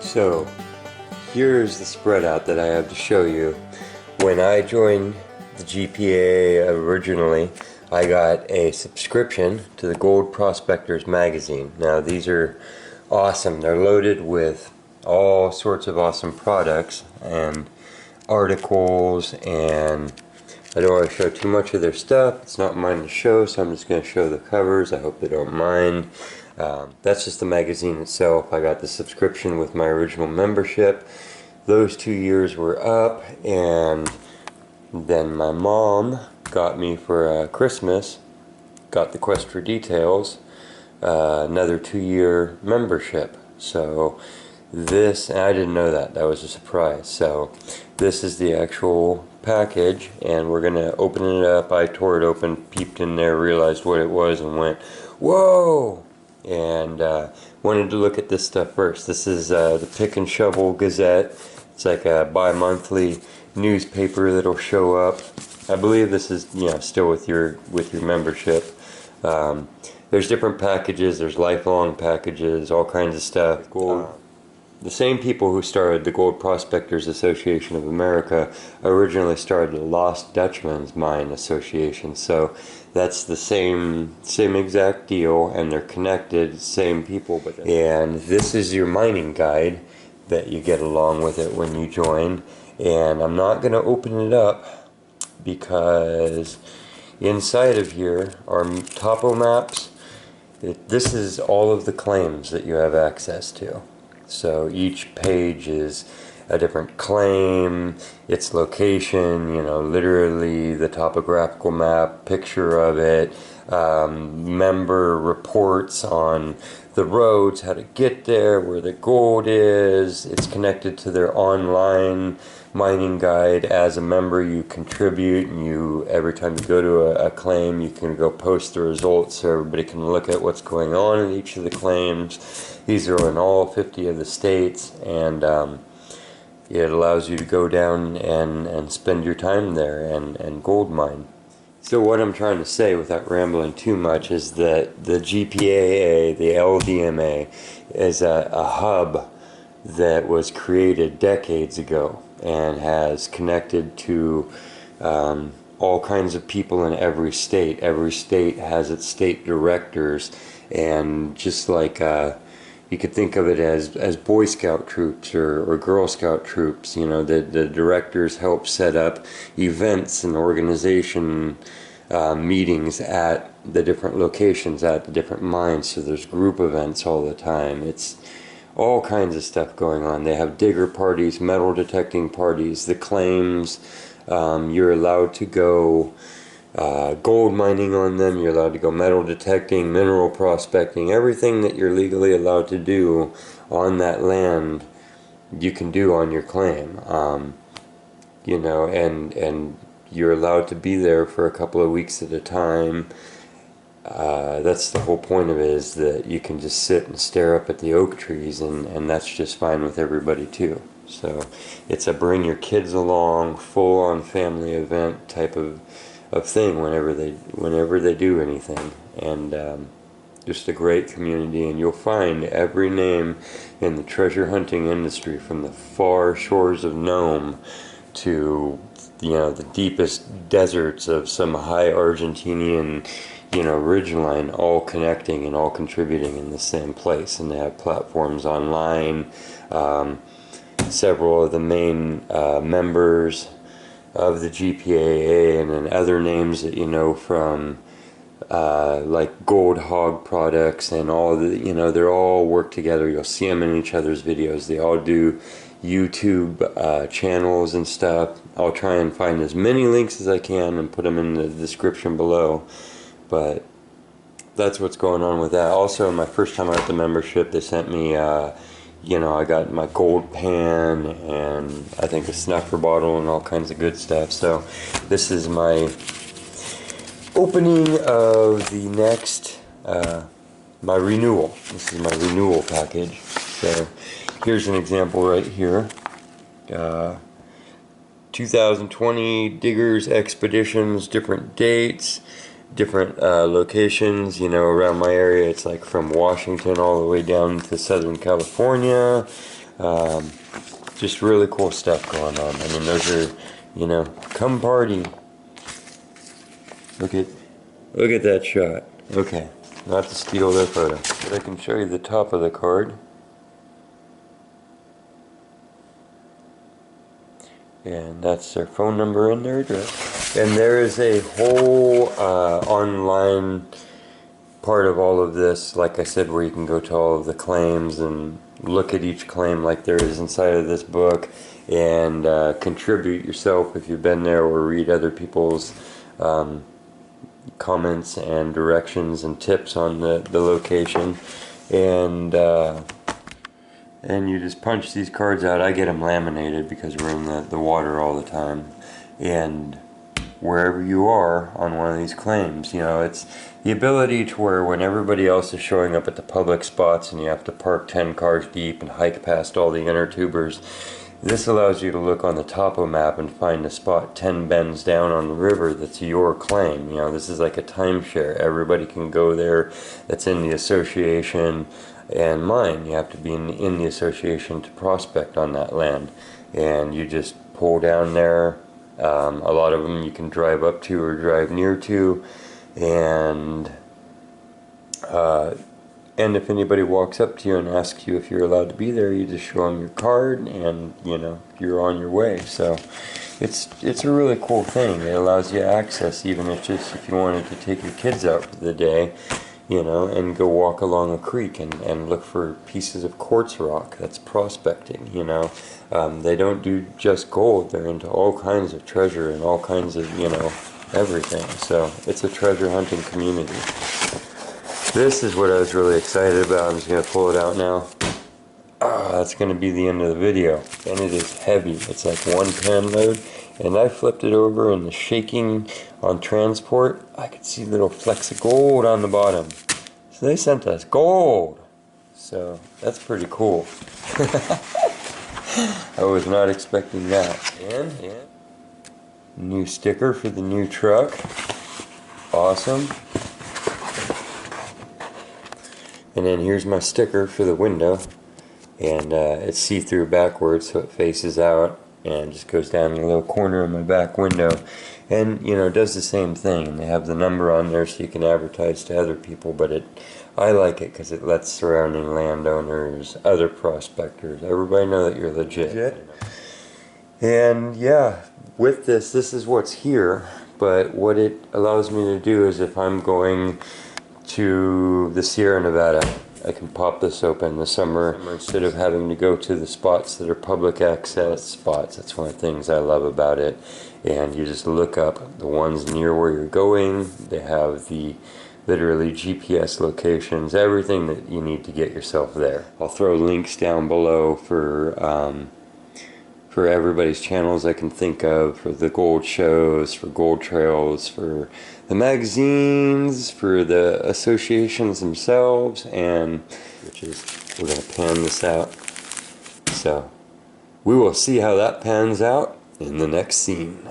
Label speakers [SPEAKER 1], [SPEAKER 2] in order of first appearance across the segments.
[SPEAKER 1] So here's the spread out that I have to show you. When I joined the GPAA originally, I got a subscription to the Gold Prospectors magazine. Now these are awesome. They're loaded with all sorts of awesome products and articles, and I don't want to show too much of their stuff. It's not mine to show, so I'm just going to show the covers. I hope they don't mind. That's just the magazine itself. I got the subscription with my original membership. Those 2 years were up, and then my mom got me for Christmas, got the Quest for Details, another 2-year membership. So this, and I didn't know that was a surprise. So this is the actual package, and we're gonna open it up. I tore it open, peeped in there, realized what it was, and went, whoa! And wanted to look at this stuff first. This is the Pick and Shovel Gazette. It's like a bi-monthly newspaper that'll show up. I believe this is, still with your membership. There's different packages. There's lifelong packages, all kinds of stuff. The same people who started the Gold Prospectors Association of America originally started the Lost Dutchman's Mine Association. So that's the same exact deal, and they're connected, same people. And this is your mining guide that you get along with it when you join. And I'm not going to open it up because inside of here are topo maps. This is all of the claims that you have access to. So each page is a different claim, its location, literally the topographical map, picture of it, member reports on the roads, how to get there, where the gold is. It's connected to their online mining guide. As a member, you contribute, and every time you go to a claim, you can go post the results so everybody can look at what's going on in each of the claims. These are in all 50 of the states, and it allows you to go down and spend your time there and gold mine. So what I'm trying to say, without rambling too much, is that the GPAA, the LDMA, is a hub that was created decades ago and has connected to all kinds of people in every state. Every state has its state directors, and just like you could think of it as Boy Scout troops or Girl Scout troops. The directors help set up events and organization meetings at the different locations, at the different mines. So there's group events all the time. It's all kinds of stuff going on. They have digger parties, metal detecting parties, the claims. You're allowed to go gold mining on them. You're allowed to go metal detecting, mineral prospecting, everything that you're legally allowed to do on that land, you can do on your claim. And you're allowed to be there for a couple of weeks at a time. That's the whole point of it, is that you can just sit and stare up at the oak trees, and that's just fine with everybody too. So it's a bring your kids along, full-on family event type of thing whenever they do anything. And just a great community, and you'll find every name in the treasure hunting industry, from the far shores of Nome to the deepest deserts of some high Argentinian ridgeline, all connecting and all contributing in the same place. And they have platforms online. Several of the main members of the GPAA, and then other names that from like Gold Hog Products, and all the they're all work together. You'll see them in each other's videos. They all do YouTube channels and stuff. I'll try and find as many links as I can and put them in the description below. But that's what's going on with that. Also, my first time out the membership, they sent me I got my gold pan, and I think a snuffer bottle, and all kinds of good stuff. So this is my opening of the next my renewal. This is my renewal package. So here's an example right here. 2020 Diggers Expeditions, different dates, different locations, around my area. It's like from Washington all the way down to Southern California. Just really cool stuff going on. I mean, those are, you know, come party. Look at that shot. Okay, not to steal their photo, but I can show you the top of the card. And that's their phone number and their address. And there is a whole online part of all of this, like I said, where you can go to all of the claims and look at each claim like there is inside of this book, and contribute yourself if you've been there, or read other people's comments and directions and tips on the location. And you just punch these cards out. I get them laminated because we're in the water all the time. And wherever you are on one of these claims, you know, it's the ability to where when everybody else is showing up at the public spots and you have to park 10 cars deep and hike past all the inner tubers, this allows you to look on the topo map and find a spot 10 bends down on the river that's your claim. You know, this is like a timeshare. Everybody can go there that's in the association. And mine, you have to be in the association to prospect on that land. And you just pull down there. A lot of them you can drive up to or drive near to. And if anybody walks up to you and asks you if you're allowed to be there, you just show them your card and, you know, you're on your way. So it's a really cool thing. It allows you access, even if you wanted to take your kids out for the day, you know, and go walk along a creek and look for pieces of quartz rock. That's prospecting, you know. They don't do just gold. They're into all kinds of treasure and all kinds of, you know, everything. So it's a treasure hunting community. This is what I was really excited about. I'm just going to pull it out now. That's going to be the end of the video. And it is heavy. It's like 1 pan load. And I flipped it over, and the shaking on transport, I could see little flecks of gold on the bottom. So they sent us gold. So that's pretty cool. I was not expecting that. And new sticker for the new truck. Awesome. And then here's my sticker for the window. And it's see-through backwards, so it faces out and just goes down in a little corner of my back window. And, you know, it does the same thing. And they have the number on there so you can advertise to other people, but I like it because it lets surrounding landowners, other prospectors, everybody know that you're legit. And yeah, with this is what's here, but what it allows me to do is if I'm going to the Sierra Nevada, I can pop this open in the summer instead of having to go to the spots that are public access spots. That's one of the things I love about it. And you just look up the ones near where you're going. They have the literally GPS locations, everything that you need to get yourself there. I'll throw links down below for everybody's channels I can think of, for the gold shows, for gold trails, for the magazines, for the associations themselves, and we're going to pan this out. So we will see how that pans out in the next scene.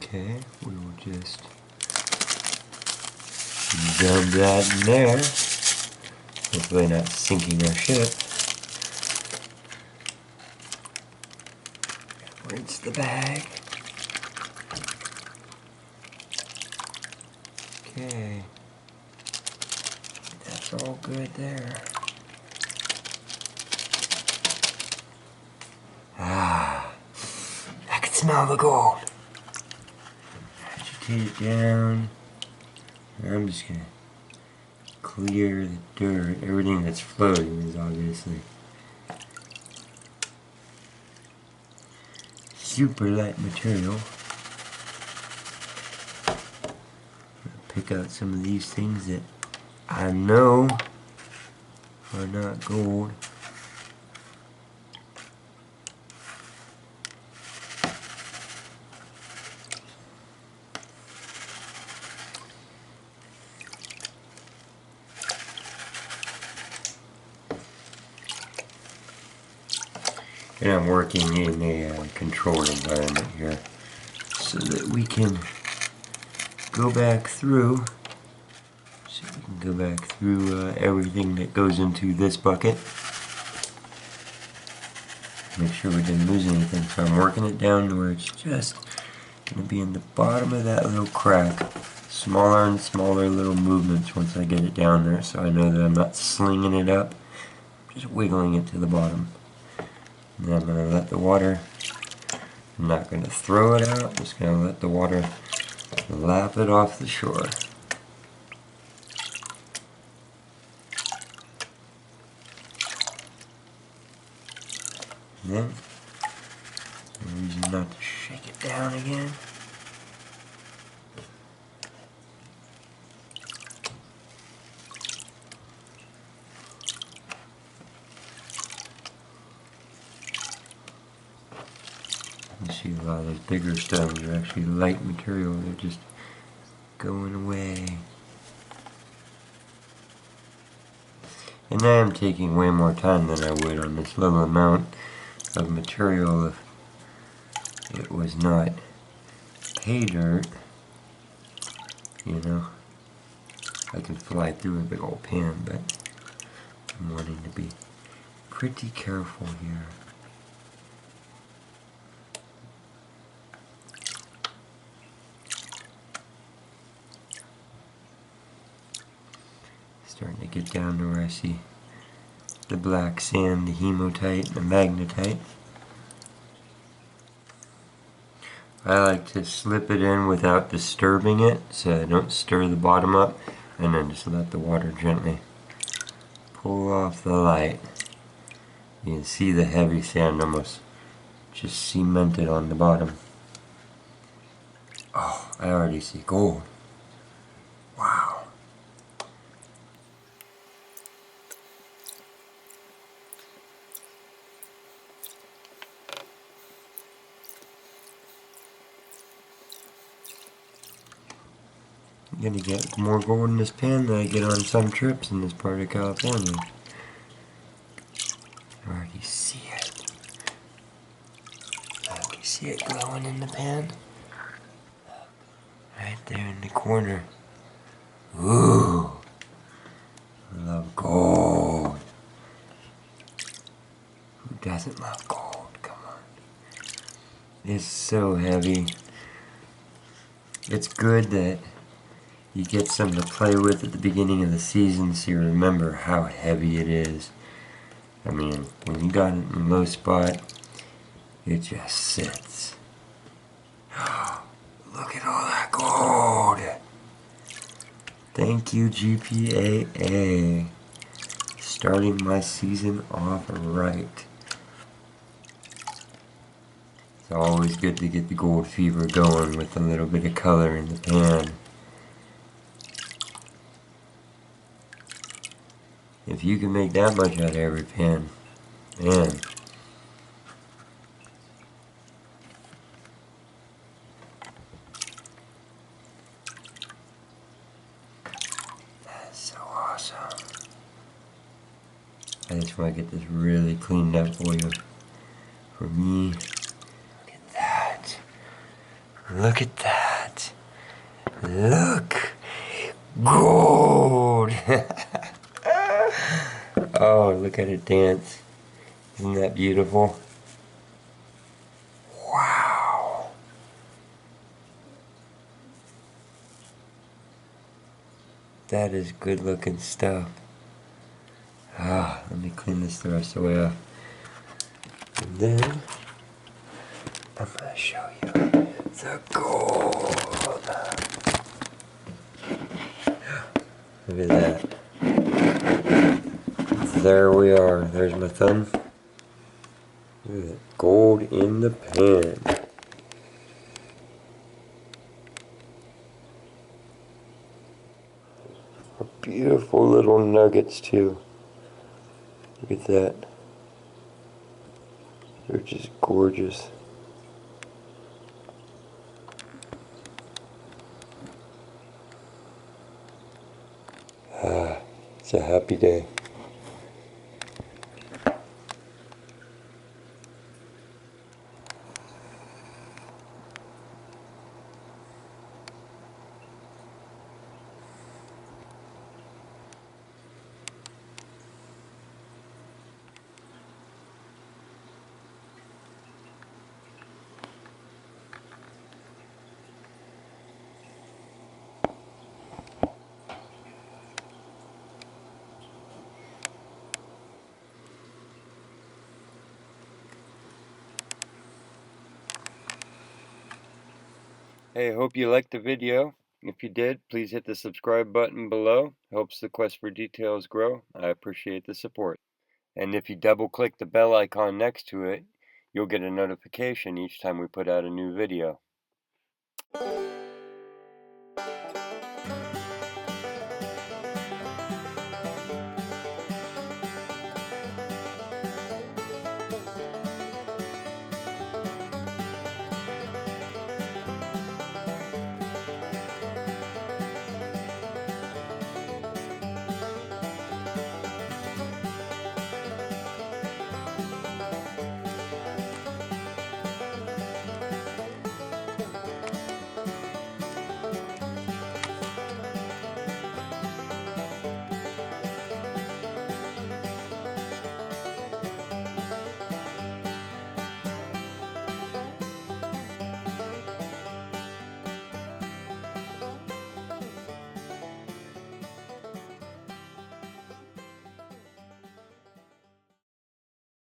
[SPEAKER 1] Okay, we will just dump that in there. Hopefully not sinking our ship. Rinse the bag. Okay, that's all good there. I can smell the gold. Agitate it down. I'm just gonna clear the dirt. Everything that's floating is obviously super light material. Pick out some of these things that I know are not gold. And I'm working in a controlled environment here so that we can go back through. So we can go back through everything that goes into this bucket. Make sure we didn't lose anything. So I'm working it down to where it's just going to be in the bottom of that little crack. Smaller and smaller little movements once I get it down there, so I know that I'm not slinging it up, just wiggling it to the bottom. And then I'm going to let the water, I'm not going to throw it out, I'm just going to let the water lap it off the shore. And then, no reason not to shake it down again. You see a lot of those bigger stones are actually light material, they're just going away. And I am taking way more time than I would on this little amount of material if it was not pay dirt. You know, I can fly through a big old pan, but I'm wanting to be pretty careful here. Starting to get down to where I see the black sand, the hematite, the magnetite. I like to slip it in without disturbing it, so I don't stir the bottom up, and then just let the water gently pull off the light. You can see the heavy sand almost just cemented on the bottom. Oh, I already see gold. Wow. I'm gonna get more gold in this pan than I get on some trips in this part of California. I already see it. I already see it glowing in the pan. Right there in the corner. Ooh. I love gold. Who doesn't love gold? Come on. It's so heavy. It's good that you get some to play with at the beginning of the season so you remember how heavy it is. I mean, when you got it in low spot, it just sits. Look at all that gold! Thank you, GPAA. Starting my season off right. It's always good to get the gold fever going with a little bit of color in the pan. If you can make that much out of every pan, man. That's so awesome. I just want to get this really cleaned up for you. For me. Look at that. Look at that. Look. Gold. Oh, look at it dance. Isn't that beautiful? Wow. That is good looking stuff. Ah, let me clean this the rest of the way off. And then, I'm going to show you the gold. Look at that. There we are. There's my thumb. Look at that. Gold in the pan. Beautiful little nuggets too. Look at that. They're just gorgeous. Ah, it's a happy day. Hey, I hope you liked the video. If you did, please hit the subscribe button below. Helps the quest for details grow. I appreciate the support. And if you double click the bell icon next to it, you'll get a notification each time we put out a new video.